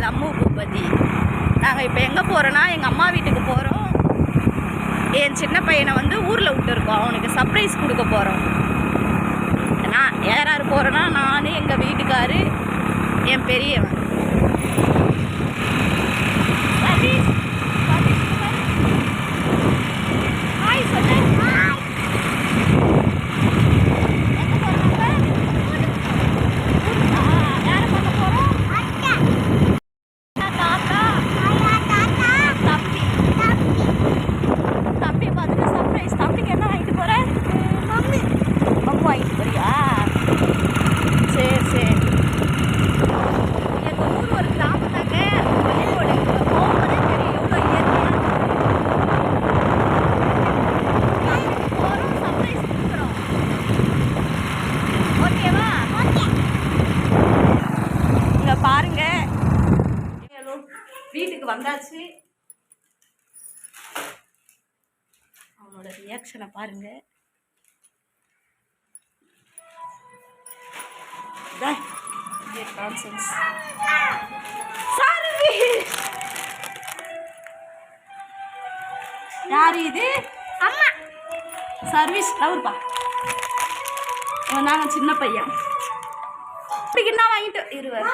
லம்மு பூபதி. நாங்கள் இப்போ எங்கே போகிறோன்னா எங்கள் அம்மா வீட்டுக்கு போகிறோம். என் சின்ன பையனை வந்து ஊரில் விட்டுருக்கோம். அவனுக்கு சர்ப்ரைஸ் கொடுக்க போகிறோம். நான் யார் யார் போகிறோன்னா நான், எங்கள் வீட்டுக்காரு, என் பெரியவன். பாருங்க, வீட்டுக்கு வந்தாச்சு. அவனோட ரியாக்ஷனை பாருங்க. யாரு இது? அம்மா சர்வீஸ் லவர்ப்பா. நாங்கள் சின்ன பையன் வாங்கிட்டு இருவார்.